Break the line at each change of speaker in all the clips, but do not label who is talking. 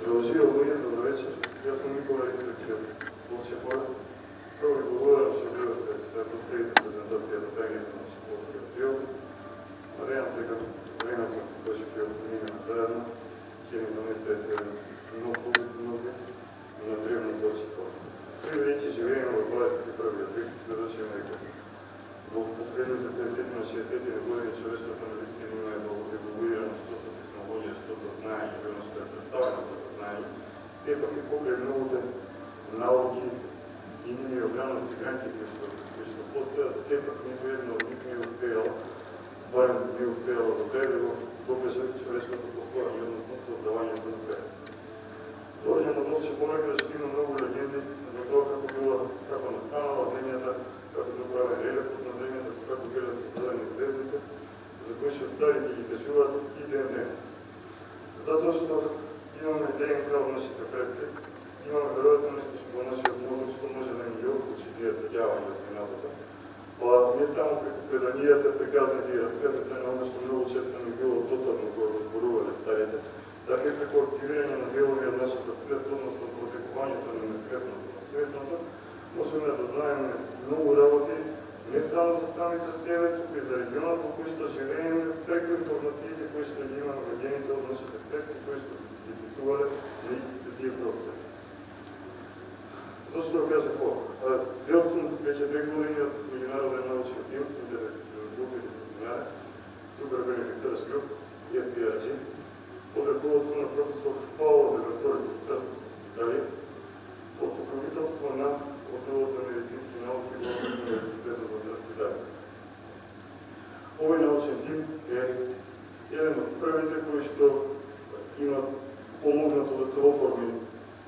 Здравожило, луѓе, добро вечер. Јас сум Никола Ристовски од Овча поле. Прво ви благодарам што дојдовте да проследите презентацијата Пењето на Овчеполскиот био. Надејам се дека времето кое што ќе минеме заедно ќе ни донесе нов вид на древното Овче поле. Бидејќи живееме во 21. век и сведочиме дека во последните 50 на 60 години човештвото навистина има еволуирано што со технологија, што со знаење, и оно што е представено како знаење, сепак и покрај многуте науки и нивни огранаци гранки кои што постојат, сепак ниту едно од нив не успеало, барем не успеало до крај да го докаже човечкото постојање, односно создавањето на свет. Доаѓам од Овче поле каде што има многу легенди за тоа како настанала земјата, како бил правен релефот на земјата, како биле создадени звездите, за кои што старите ги кажуваат и ден денес. Затоа што имаме ДНК од нашите предци, имаме веројатно нешто што во нашиот мозок што може да ни ги отклучи тие сеќавања од минатото. Па не само преку преданијата, приказните и расказите на оно што многу често ни било досадно кога го зборувале старите, така и преку активирање на делови од нашата свест, односно протекувањето на несвесното на свесното, можеме да знаеме многу работи, не само за самите себе, туку и за регионот во кој што живееме, преку информациите кои што ги имаме во гените од нашите предци, кои што ги писувале на истите тие простори. Зошто го кажав ова? Дел сум веќе 2 години од меѓународен научен тим, мултидисциплинарен, Super Beneficiaries Group, SBRG, под раководството на професор Паоло де Берторис од Трст, Италија, под покровителство на Отделот за медицински науки во Универзитетот во Трст, Италија. Овој научен тим е еден од првите кои што има помогнато да се оформи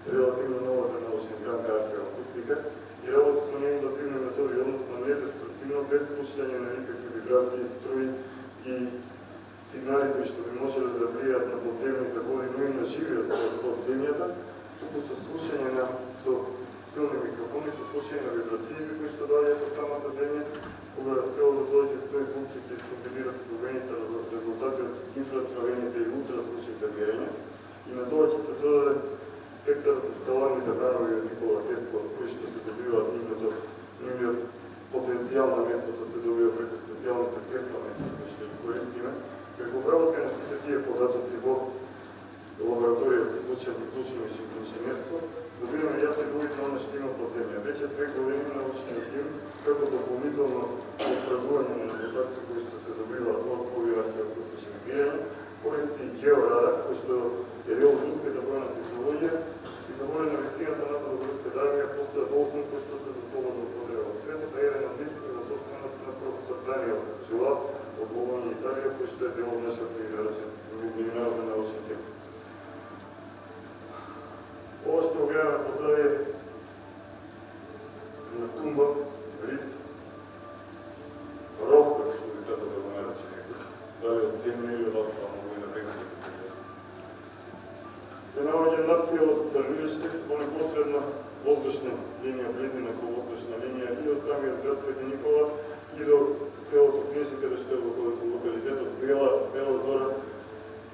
релативно новата научна гранка археоакустика и работи со неинвазивни методи, односно недеструктивно, без пуштање на никакви вибрации, струи и сигнали кои што би можеле да влијаат на подземните води, но и на живиот свет под земјата, туку со слушање на силни микрофони, со слушање на вибрациите кои што доаѓаат од самата земја, кога целото тој звук ќе се искомбинира со добените резултати од инфрацрвените и ултразвучните мерења и на тоа ќе се додаде спектарот на скаларните бранови од Никола Тесла, кои што се добиваат нивниот потенцијал на местото се добива преку специјалните Тесла-метри кои што ги користиме, преку обработка на сите тие податоци во лабораторија за звучно инженерство, добиваме јасен увид на оно што има под земја. Веќе 2 години научниот тим, како дополнително потврдување на резултатите кои што се добиваат од овие археоакустични мирења, користи георадар, кој што е дел од руската војна технологија и за воля на вистината на руската армија постојат 8 кои што се за слободна употреба во светот, а еден од нив е во собственост на професор Даниел Джилав од Болоња, Италија, кој што е дел од нашиот меѓународен научен тим. Ова што го гледаме позади на тумба, рит, ров, како што би сакал да го нарече некој, дали од земја или од асфалт, но на времето се наоѓа над целото црнилиште во непосредна воздушна линија, близина по воздушна линија и до самиот град Свети Никола и до селото Кнежи, каде што е локалитетот Бела Зора,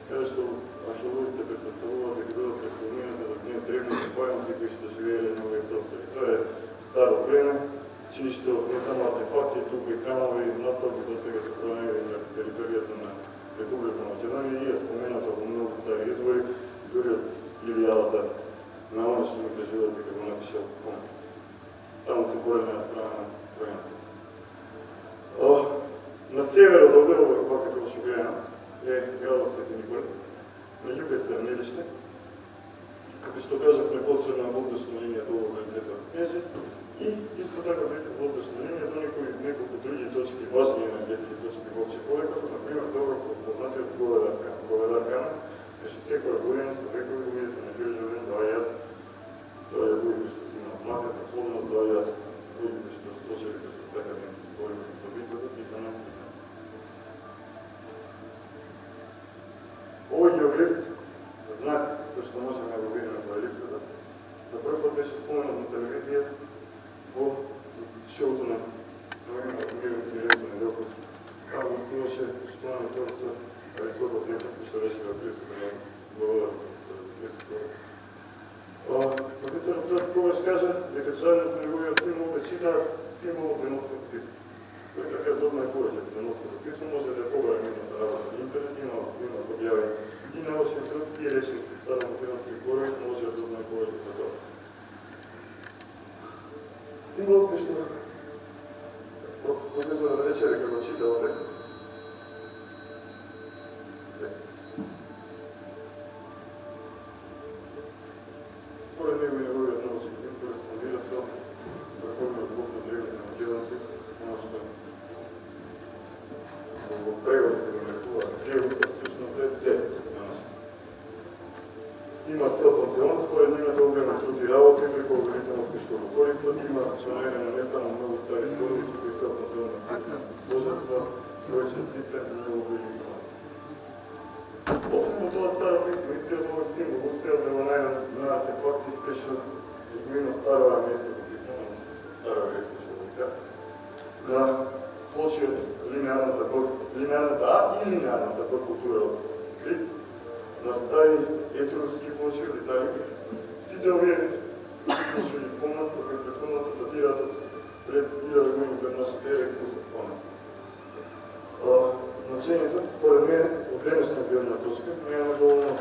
каде што археолозите претпоставуваат дека бидат преслонените од ние древните пајанци кои што живееле на овие простори. Тоа е старо племе, чии што не само артефакти, туку и храмови и насалби до сега се пронајдени на територијата на Република Македонија и е споменато во многу стари извори, дури од Илијадата на оно што ми кажуваат дека го напишал Хомер. Таму се поредна страна на Тројанците. На север од овде, вака како што гледам, е градот Свети Никола, на југ е Црнилиште, како што кажав, непосредна воздушна линија до локалитетот Кнежи и исто така близка воздушна линија до неколку други точки, важни енергетски точки во Овче поле, како например добро познатиот Говедар камен, кај што секоја година со векови луѓето на Ѓурѓовден доаѓаат луѓе кои што си имаат млака за плодност, доаѓаат луѓе кои што сточери, кои што сакаат да им се збориме до битвана. Овој геоглиф, знак кој што можеме да го видиме по елипсата, за прв пат беше споменат на телевизија во шоуто на Миренко Неделковски. Таму гостуваше поштовани професор Аристотел Деков, кој што беше во присутен. Благодарам професор за присутство. Николич каже дека заедно со неговиот тим овде читаат символот Деновското писмо. Кој сака да знае повеќе за Деновското писмо, може да ја побара нивната работа на интернет, имаат објавени и научен труд и речник старомакедонски зборови, може да знае повеќе за тоа. Символот кој што професорот рече дека го чита овде, според него и неговиот научен тим кореспондира со врховниот бог на древните македонци, оно што во преводите го нарекува Зеус, а всушност е Зе. Има цел пантеон, според нивната огромен труд и работа и преку алгоритмот кој што го користат, има пронајдено не само многу стари зборови, туку и цел пантеон на божества, бројчен систем и многу други информации. Освен во тоа старо писмо, истиот овој символ успеал да го најдат на артефакти кај што и го има старо арамејското писмо, старо еврејско што го вика, на плочи од линеарната А и линеарната Б култура од Крит, на стари етруски плочи од Италија. Сите овие писма што ги спомнат, како и претходната, датираат од пред 1000 години пред нашата ера и плюс понесно. Значењето, според мене, од денешна гледна точка, немаме доволно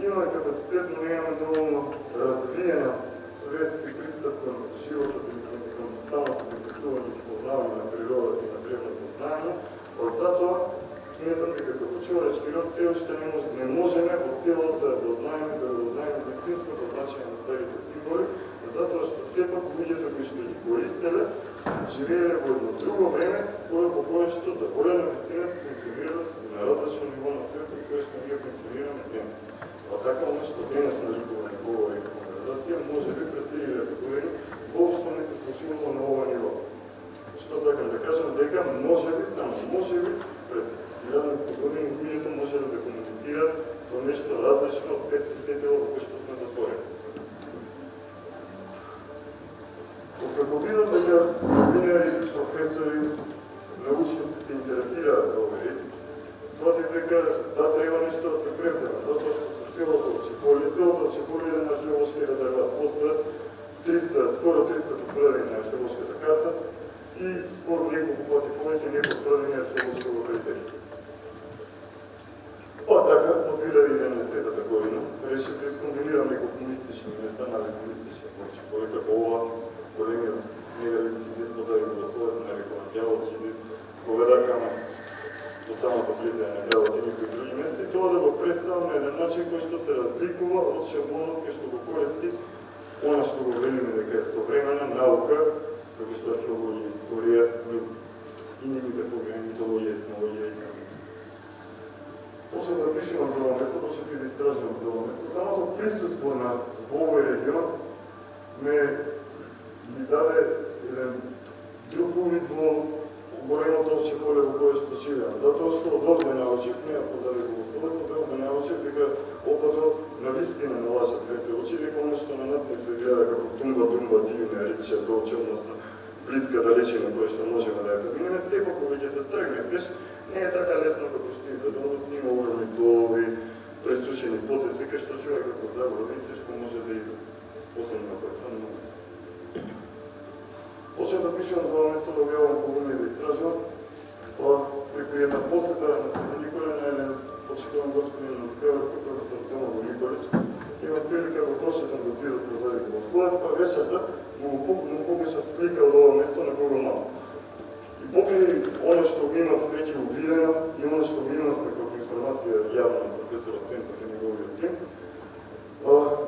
имаме капацитет, но немаме доволно развиена свест и пристап кон животот и кон самото интересување и спознавање на природата и на древното знаење, затоа сметам дека како човечки род се уште не можеме во целост да го знаеме вистинското значење на старите символи, затоа што сепак луѓето кои што ги користеле живееле во едно друго време, во кое што за воля на вистината функционирале на различно ниво на свеста кое што ние функционираме денес. Па така, оно што денес наликуваме говори и конверзација, може би пред 3000 години воопшто не се случило на ова ниво. Што сакам да кажам, дека можеби, само можеби, пред 1000 години луѓето можеле да комуницираат со нешто различно од 5 сетила во кој што сме затворени. Откако видов дека новинари, професори, научници се интересираат за овој ред, сватих дека треба нешто да се превземе, затоа што со целото Овчеполје е еден археолошки резерват. Постојат скоро 300 потврдени на археолошката карта и скоро неколку пати повеќе непотврдени археолошки локалитети. Па така, во 2011 година решив да искомбинирам неколку мистични места, комунистични Овчеполје, како ова големиот мегалитски зид позади Богословец, нарекуван Ѓаволски зид, поведар кама до самото влизање на градот и никои други места, и тоа да го представам на еден начин кој што се разликува од шаблонот кој што го користи она што го велиме дека е современа наука, како што археологија, историја и нивните погрени, митологија, етнологија и така. Почнав да пишувам за ова место, почнав и да истражувам за ова место. Самото присуство во овој регион ми даде еден друг увид во големото Овчеполје во кое што живеам. Затоа што од овде научив, не позади Богословец, од овде научив дека окото на вистина налажат двете очи, дека оно што на нас не се гледа како тумба дивина рече дооче, односно близка далечина која што можеме да ја преминеме, сепак кога ќе се тргне пеш, не е така лесно како што изгледа, односно има огромни долови, пресушени потоци, кај што човек како загороден тешко може да излезе. Посебно ако е сам много. Почнав да пишувам за ова место, да објавам полуми и да истражувам. При една посета на Свети Николе на еден почитуван господин од Хрватска, професор Домагој Николич, имав прилика да го прошетам до зидот позади Богословец, па вечерта му покажа слика од ова место на Google Maps. И покрај оно што го имав веќе увидено и оно што го имавме како информација јавна на професорот Тентов и неговиот тим,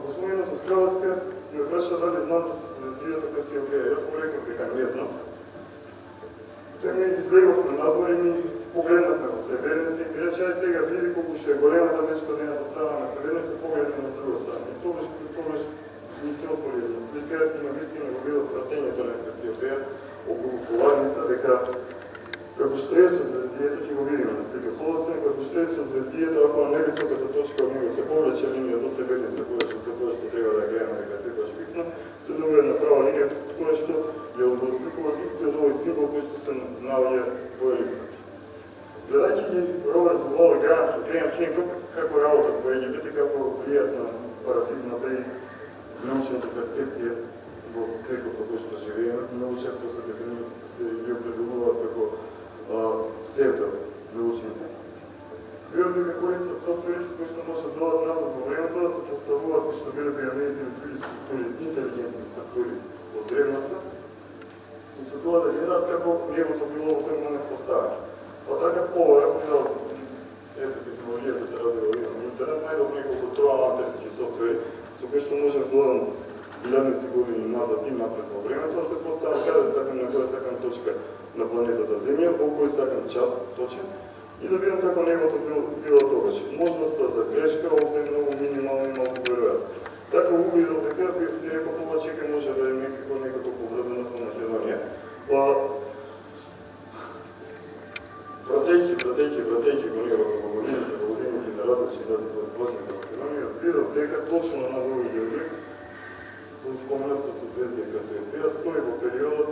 господинот од Хрватска ме праша дали знам за звездијата Касиопеја. Јас му реков дека не знам. Тој ми излеговме надвор и ми погледнавме во Северница и ми рече, ај сега види колку што е големата мечка од едната страна на Северница, погледни на друга страна. И тогаш ми се отвори една слика и на вистина го видов вртењето на Касиопеја околу поларница, дека како што е со звездијето, ќе го видиме на слика подоцна, како што е со звездијето, ако на невисоката точка од него се повлече линија до Северница, за која што треба да ја гледаме дека секогаш фиксна, се добива една права линија, која што ја одосликува истиот овој символ кој што се наоѓа во елипса. Гледајќи ги Роберт Дувал и Граем Хенкок, како работат во Египет и како влијат на парадигмата и научната перцепција во векот во кој што живееме, многу често се ги определуваат како псевдо-научници. Било дека користат софтвери со кои што може да додат назад во времето, да се поставуваат кои што биле пирамидите или други структури, интелигентни структури од древноста, и со тоа да гледаат како небото било во тој момент поставено. Па така побарав, ете технологијата се развива на интернет, најдов неколку троаматерски софтвери со кои што можев да одам илјадници години назад и напред во времето, да се поставам каде сакам, на која сакам точка на планетата Земја, во кој сакам час точен, и да видам како небото било тогаш. Можноста за грешка овде е многу минимална и малку веројатна. Така увидов дека си реков ова чека може да е некако поврзано со Македонија. Па вратејќи го небото во годините на различни дати важни за Македонија, видов дека точно на овој геоглиф со споменатото созвездие Касиопеја стои во периодот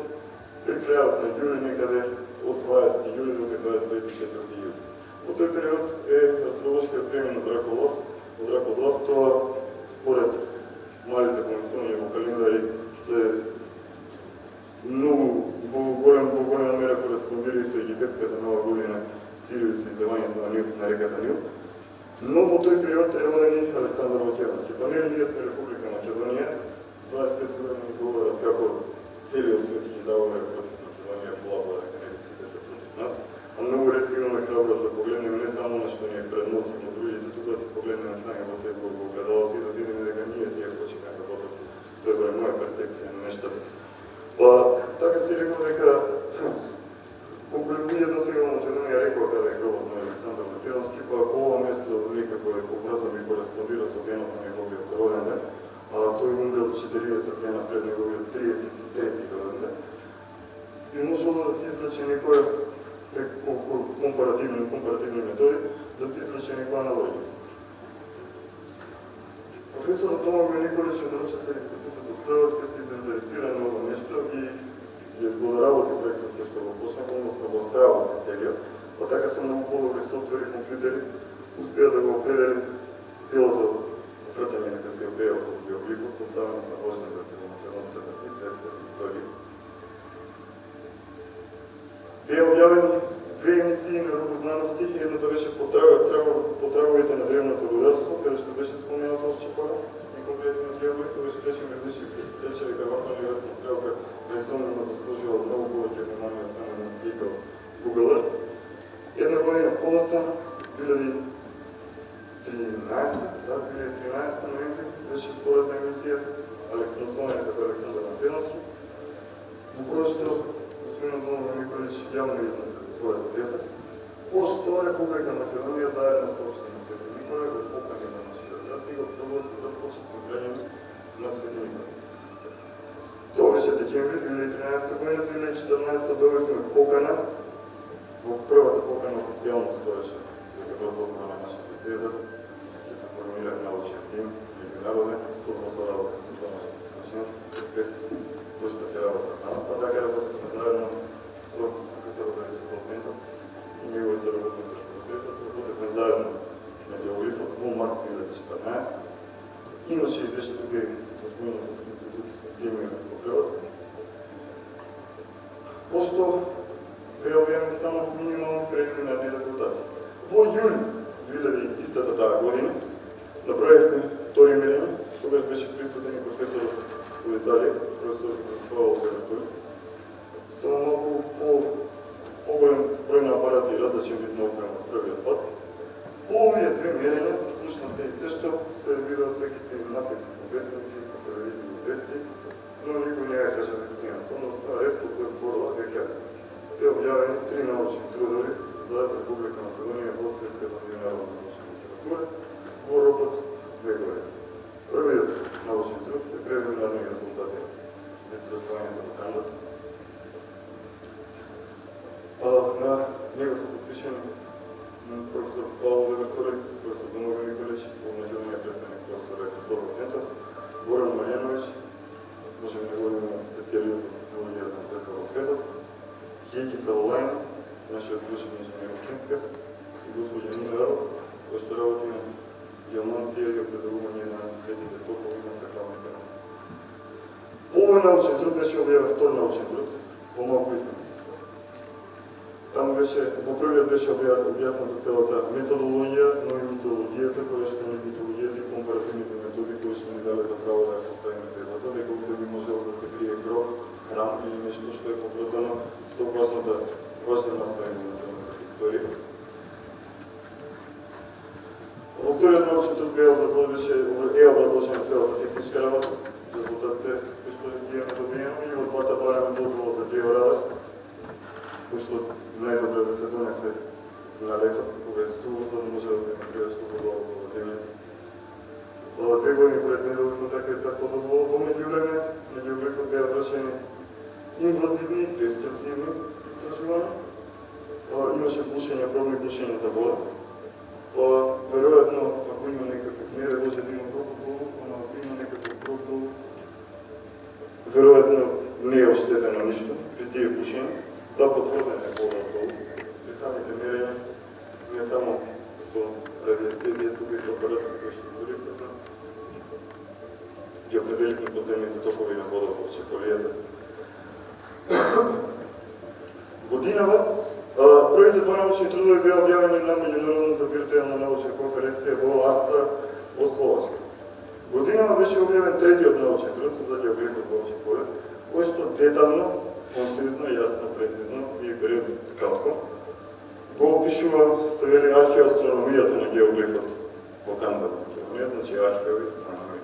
при крајот на јули некаде од 20 јули до 23-4 јули. Во тој период е астролошкиот премин од Дракодлав, тоа според малите поместувања во календари се многу во голема мера кореспондира со египетската нова година Сириус и изливањето на реката Нил. Но во тој период е роден и Александар Македонски. Па нели ние сме Република Македонија, 25 години ни говорат како целиот светски заговор е против Македонија, бла, нели сите се против нас. А многу ретко имаме храброст да погледнеме не само на што ни е пред носот од другите, туку да се погледнеме сами во себе во огледалото и да видиме дека ние си ја почекаме работата. Тоа е моја перцепција на нештата. Па така си рекол дека колку луѓе до сега во Македонија рекоа каде е гробот на Александар Македонски, па ако ова место некако е поврзано и кореспондира со денот на неговиот роден ден, а тој умрел 40 дена пред неговиот 33-ти роден ден, би можело да се извлече некоја компаративни методи, да се извлече некоја аналогија. Професорот Домагој Николич од Научен институтот од Хрватска се заинтересира на ова нешто и ги доработи проектот кој што го почнав, односно го сработи целиот, па така со многу подобри софтвери, компјутери, успеа да го определи целото вртање на Касиопеја околу геоглифот, поставено на важни дати во македонската и светската историја. Беа објавени две емисии на Рубознаности, едната беше потраговите на древното рударство, каде што беше споменато Овчекора и конкретно геоглиф, кој беше рече дека ваква невесна стрелка несомнено заслужува многу повеќе внимание само на слика од Google Earth. Една година подоцна, 2013 ноември, беше втората емисија, насловена како Александар Македонски, во која што господин Домагој Николич јавно изнесе својата теза, пошто Република Македонија заедно со општина Свети Николе го покани на нашиот град и го прогласи за почесен граѓанин на Свети Николе. Тоа беше декември 2013 година, 2014 добивме покана, во првата покана официјално стоеше дека врз основа на нашата теза ќе се формира научен тим меѓународен со работа со домашни stručњаци, експерти, кои што ќе работат таму, па така работевме заедно со професорот Аристотел Пентов и негови соработници од факултетот, работевме заедно на геоглифот во март 2014. Иначе и беше тука и споменатот институт Демијев во Хрватска. Пошто беа објавени само минимални прелиминарни резултати. Во јули 2000 таа година направивме втори мерење, тогаш беше присутен и професорот од Италија, професорот Павел Каратуров, со малку поголем број на апарати и различен вид на опрема од првиот пат. По овие две мерења се слушна се и се што се видео секакви написи по вестници, по телевизии и вести, но никој не ја кажа вистината, односно ретко кој зборува дека се објавени 3 научни трудови за Република Македонија во светската меѓународна научна литература во рокот 2 години. Првиот научен труд е прелиминарни резултати на истражувањето во Канада. На него се подпишени професор Павел Левертурис, професор Домагој Николич, во Македонија представник професор Аристотел Пентов, Горан Марјановиќ, можеме да говориме специјалист за технологијата на Тесла во светот, Хејки Саволајн, нашиот вршен инженер од Финска, и господја Нина Аров, кој што работи на геоманција и определување на светите токови на сакралните места. По овој научен труд беше објавен втор научен труд во малку изменени состојби. Таму беше, во првиот беше објасната целата методологија, но и митологијата, која што не митологијата и компаративните методи кои што ни дале за право да ја поставиме тезата, дека овде би можело да се крие гроб, храм или нешто што е поврзано со важни настави на македонската историја. Во вториот научен труд е образложена целата техничка работа, резултатите кои што ги имаме добиено, и во двата бараме дозвола за георадар, кој што најдобре да се донесе на лето, кога е суво, за да може да премитрира што вода околу земјата. 2 години пред не добивме таква дозвола. Во меѓувреме на географот беа вршени инвазивни, деструктивни истражувања. Имаше бушење, пробни бушења за вода. Веројатно, ако има некаков, не да може да има проб долу, но ако има некаков проб долу, веројатно не е оштетено ништо при тие бушења. Да, потврдена е вода долу. При самите мерења, не само со радиестезија, тука и со апаратите кои што користевме, ги определивме подземните токови на вода во Чеполијата. Годинава, првите 2 научни трудови беа објавени на меѓународната виртуелна научна конференција во Арса во Словачка. Годинава беше објавен третиот научен труд за геоглифот во Овче поле, кој што детално, концизно, јасно, прецизно и кратко го опишува, се вели, археоастрономијата на геоглифот во Канбера. Не значи архео и астрономија.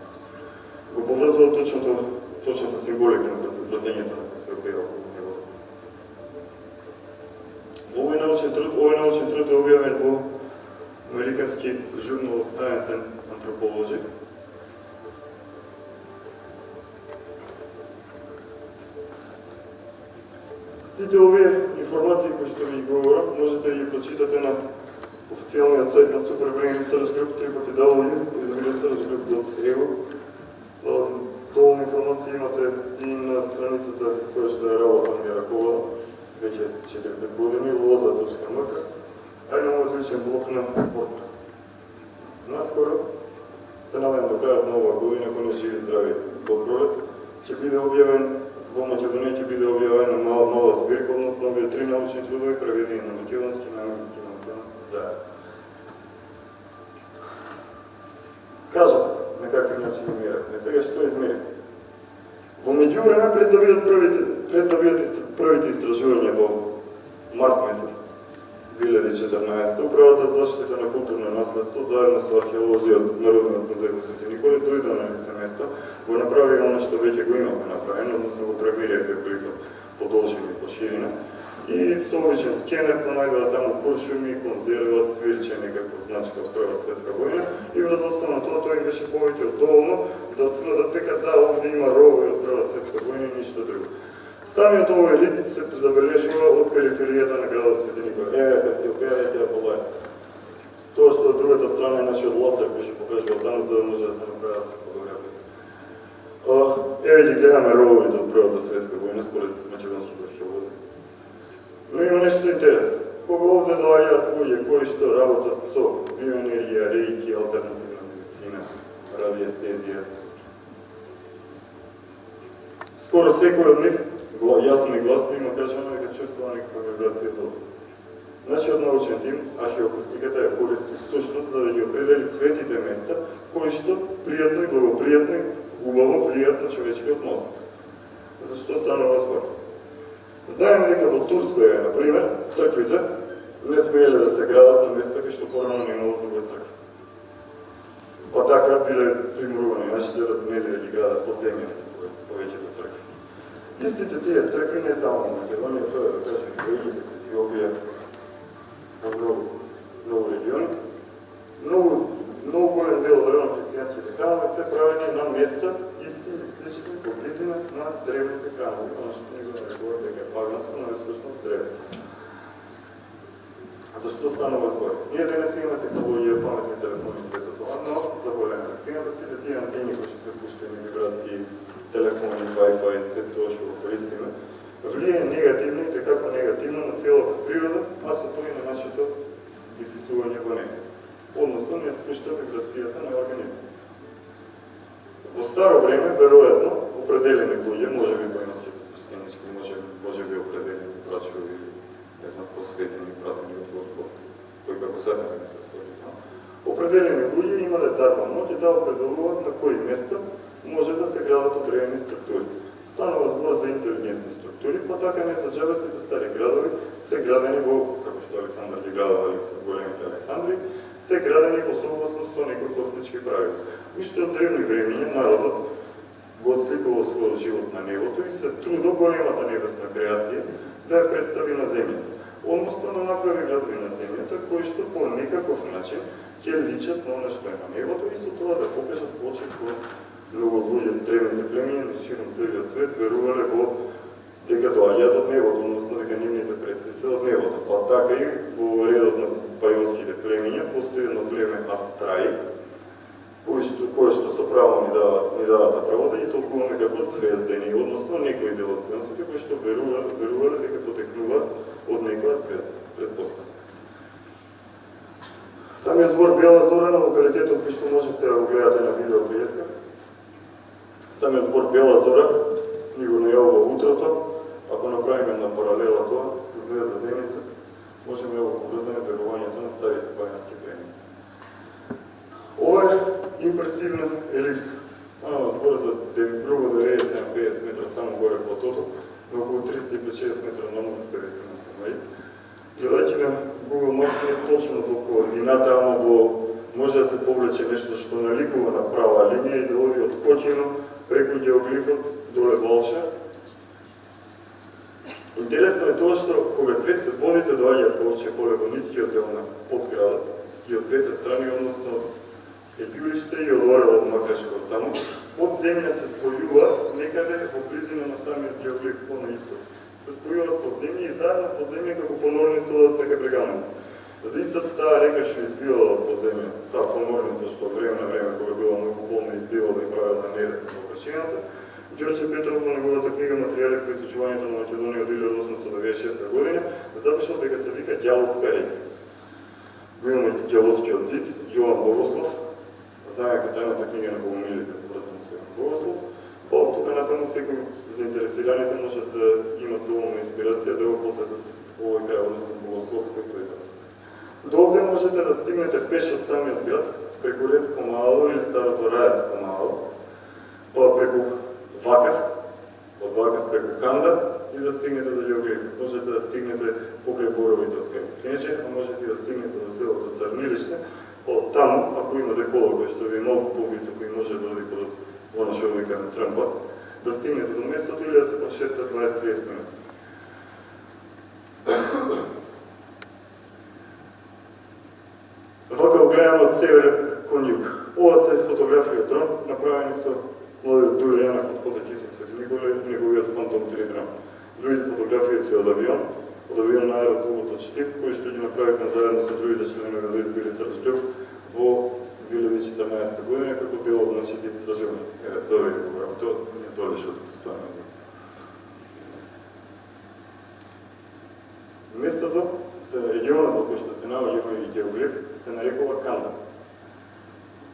Го поврзува точната символика на вратењето на Касиопеја околу небото. Овој научен труд е објавен во американски журнал Science and Anthropology. Сите овие информации кои што ви говорам, можете да ги прочитате на официјалниот сајт на Super Brain Research Group, www.researchgroup.eu. Доволно информации имате и на страницата која што е работа ми раковода веќе 4-5 години, loza.mk, а и на мојот личен блог на WordPress. Наскоро, се надевам до крајот на оваа година, ако не живи здрави до пролет, ќе биде објавен во Македонија, ќе биде објавена мала збирка, односно овие 3 научни трудови преведени на македонски, на англиски и на македонски заедно. Кажав на какви начини меревме. Сега што измеревме? Во меѓувреме, пред да бидат првите истражувања во март месец 2014, Управата за заштита на културно наследство заедно со археолози од Народниот музеј во Свети Николи дојде на лице место, го направи оно што веќе го имаме направено, односно го премерија геоглифот по должина и по ширина, и со обичен скенер пронајдоа таму куршуми, конзерва, свирче, некаква значка од Прва светска војна, и врз основа на тоа тој им беше повеќе од доволно да тврдат дека да, овде има ровови од Прва светска војна и ништо друго. Самиот овој рид се забележува од периферијата на градот Свети Никола. Касиопеја е таа полајка. Тоа што од другата страна е нашиот ласер кој што покажува таму, за да може да се направи астрофотографија. Ги гледаме рововите од Првата светска војна според македонските археолози. Но има нешто интересно. Кога овде доаѓаат луѓе кои што работат со биоенергија, рейки, алтернативна медицина, радиестезија, скоро секој од нив јасно и гласно има кажано дека чувствува некаква вибрација долу. Нашиот научен тим, археоакустиката, ја користи всушност за да ги определи светите места кои што пријатно и благопријатно и убаво влијат на човечкиот мозок. Зашто станува збор? Знаеме дека во Турскоја, например, црквите не смееле да се градат на места кај што порано не имало друга црква. Па така биле приморувани нашите да понели да ги градат подземјени се повеќето цркви. Истите тие цркви не само во Македонија, тоа е да кажем во Египет, Етиопија, во многу региони, многу голем дел од древно-христијанските храмови се правени на места исти или слични во близина на древните храмови, оно што ние го нарекуваме дека е паганско, но е всушност древно. Зашто станува збор? Ние денес имаме технологија, паметни телефони и сето тоа, но за волена истината сите тие антени кои што се пуштени, вибрации, телефони, Wi-Fi, сето тоа што го користиме, влијае негативно и tekako негативно на целата природа, а со тоа и на нашето битисување во неја. односно не спушта вибрацијата на организмот. Во старо време, веројатно, определени луѓе, може би поемските свештенички, може би определени врачови, не знам, посветени, пратени од Господ, кој како сега не се свори. Определени луѓе имале дарба моќ да определуваат на кои места може да се градат одредени структури. Станува збор за интелигентни структури, па така не за џабе сите стари градови се градени во, како што Александар ги градува големите Александри, се градени во согласност со некои космички правила. Уште од древни времења народот го отсликувал својот живот на небото и се трудил големата небесна креација да ја представи на земјата. Односно да направи градби на земјата кои што по некаков начин ќе личат на она што е на небото и со тоа да покажат почет во многу луѓе од древните племиња на широм целиот свет верувале во дека доаѓаат од небото, односно дека нивните предци се од небото. Па така и во редот на пајонските племиња постои едно племе Астраи, кое што со право ни дава за право да ги толкуваме како звездени, односно некои дел од пајонците кои што верувале дека потекнуваат од некоја звезда, предпоставка. Самиот збор Бела зора на локалитетот кој што можевте да го гледате на видео приеска. Самиот збор Бела зора ни го најавува утрото. Ако направиме една паралела тоа со звезда Деница, можеме да го поврзаме верувањето на старите пагански племиња. Ова е импресивна елипса. Станува збор за грубо 97-50 метра само горе платото, на околу 350 метра на морска висина се наоѓа. Гледајќи на Google Maps не е точно до координата, ама може да се повлече нешто што наликува на права линија и да оди од Кочино преку геоглифот доле Валша. Интересно е тоа што кога водите доаѓаат во Овче поле во нискиот дел на подградот и од двете страни, односно Егјулиште и од Орел од Макрешко од таму, под земја се спојуваат некаде во близина на самиот геоглиф по на исток. Се спојуваат под земја и заедно под земја како понорница од нека брегалница. За истата таа река што избивала под земја, таа понорница што време на време кога била многу полна избивала и правила неред во прашината, Ѓорче Петров во неговата книга Материјали по изучувањето на Македонија од 1896 година запишал дека се вика Ѓаволска река. Го имаме Ѓаволскиот зид, Јован Богослов, знае катајната книга на Богомилите, врзана со Јован Богослов. Од тука натаму секој заинтересираните можат да имат доволно инспирација да го посетат овој крај, односно Богословска поета. До овде можете да стигнете пеш од самиот град, преку Рецко мало или старото Раецко мало, па преку Вакав, од Вакав преку Канда и да стигнете до Геоглифот. Можете да стигнете покрај боровите од кај Кнеже, а можете и да стигнете до селото Царнилиште. Од таму, ако имате кола кој што ви е малку повисоко и може да оди под она што вика на Црмпа, да стигнете до местото или да се прошетате 20-30 минути. Вака го гледаме од север кон југ. Ова се фотографии од дрон, направени со младиот Дуле Јанев од фотокисот Свети Николе и неговиот Фантом 3 дрон. Другите фотографии се од авион на аеродромот Штип, кој што ги направивме заедно со другите членови од избили Срđ во 2014 година како дел од нашите истражувања. Зови го време, тоа не долеше од постојано. Местото, регионот во кој што се наоѓа и геоглиф, се нарекува Канда.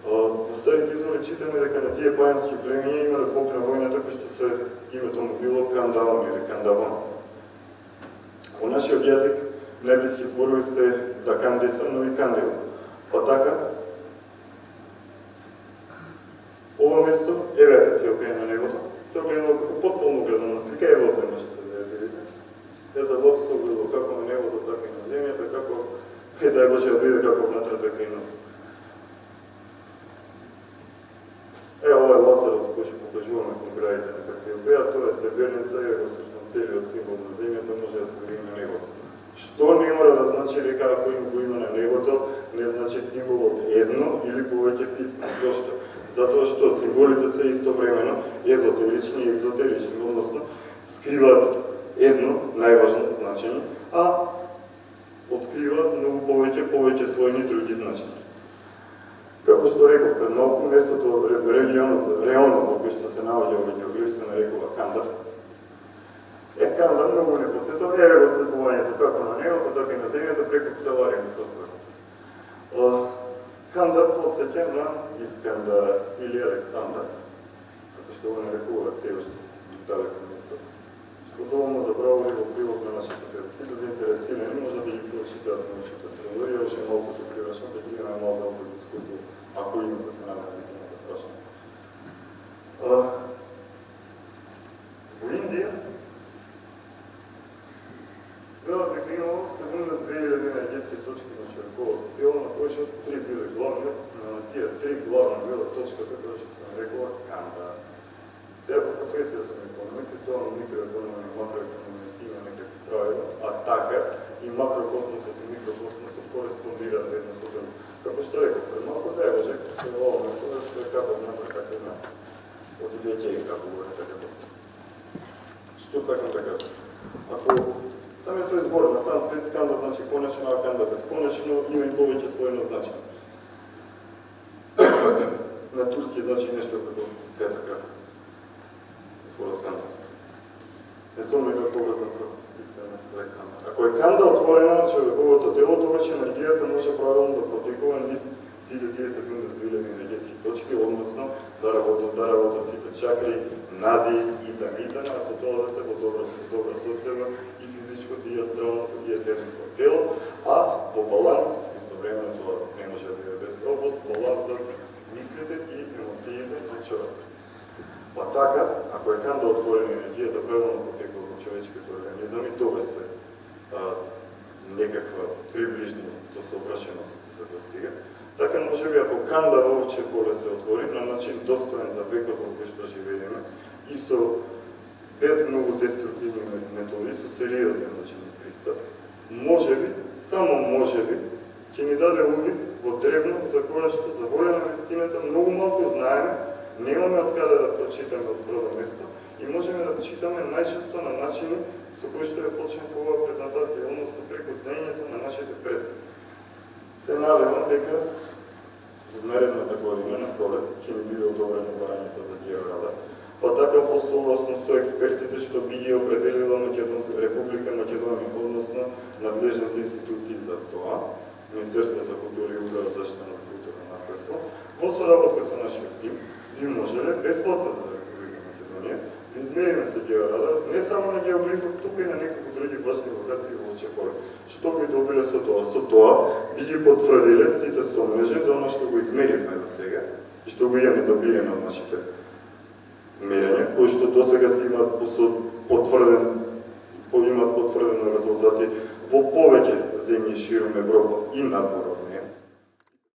Во старите извори читаме дека на тие пајански племиња имале бог на војната кој што се името му било Кандавон или Кандавон. Во нашиот јазик најблиски зборови се да Кандиса, но и Кандила. Па така, ова место, еве дека се опеја на небото, се огледало како потполно гледана слика, еве овде можете да ја видите. Е за Бог се огледало како на небото, така и на земјата, како дај Боже да биде како внатре, така и навон. Ова е лазерот кој што покажуваме кон граите на Касиопеја, тоа е Сребреница и во сушност целиот символ на земјата може да се види на небото. Што не мора да значи дека ако го има на небото, не значи символот едно или повеќе писма. Прошто? Затоа што символите се истовремено езотерични и екзотерични, односно скриваат едно најважно значење, а откриваат многу повеќе слојни други значења. Како што реков пред малку, местото, регионот во кој што се наоѓа овој геоглиф се нарекува Канда. Канда многу не подсетува, го сликувањето како на небото, така и на земјата преку стелариум со светот. Канда подсеќа на Искандар или Александар, како што го нарекуваат се уште далеко на исток, што доволно забравали во прилог на нашите тези. Сите заинтересирани може да ги прочитаат научните трудови, уште малку ќе привршам, да ги имаме малку за дискусија, ако има да се намери некој прашање. Во Индија велат дека имало 72.000 енергетски точки на човековото тело, на кои што три биле главни, на тие три главни била точката која што се нарекува канда. Сега по посесија сум економиси, тоа на микроекономија, макроекономија си има некакви правила, а така и макрокосмосот и микрокосмосот кореспондираат едно со друго. Како што реков, пред малку да е ложек, тоа ово место што е капа внатре така и напред. Оти веќе и како го е така. Што сакам да кажам? Ако самиот тој збор на санскрит канда значи конечно, а канда бесконечно, има и повеќе слојно значење. На турски значи нешто како света крв. Зборот канда. Несомнено поврзан со Искандар Александар. Ако е канда отворена на човековото тело, тогаш енергијата може правилно да протекува низ сите тие 72.000 енергетски точки, односно да работат сите чакри, нади итана, а со тоа да се во добра состојба и физичкото, и астралното, и етерното тело, а во баланс, истовремено тоа не може да биде без тоа, во баланс да се мислите и емоциите на човек. Па така, ако е канда отворена енергијата правилно потекува во човечкиот организам и тогаш се некаква приближно до совршеност се достига, така може би ако канда во овче поле се отвори на начин достоен за векот во кој што живееме и со без многу деструктивни методи, со сериозен начин пристап, може би, само може би, ќе ни даде увид во древност за која што за воля на вистината многу малку знаеме, немаме од каде да прочитаме од родно место и можеме да читаме најчесто на начини со кои што ја почнав оваа презентација, односно преку знаењето на нашите предци. Се надевам дека во наредната година на пролет ќе ни биде одобрено барањето за георадар, па така во согласно со експертите што би ги определила Република Македонија, односно надлежните институции за тоа, Министерство за култура и управа за заштита на културно наследство, во соработка со нашиот тим, би можеле бесплатно за Република Македонија да измериме со георадар не само на геоглифот, туку и на неколку други важни локации во овче поле. Што би добиле со тоа? Со тоа би ги потврдиле сите сомнежи за оно што го измеривме до сега и што го имаме добиено од нашите мерења, кои што досега се имаат потврдено резултати во повеќе земји широм Европа и надвор од неја.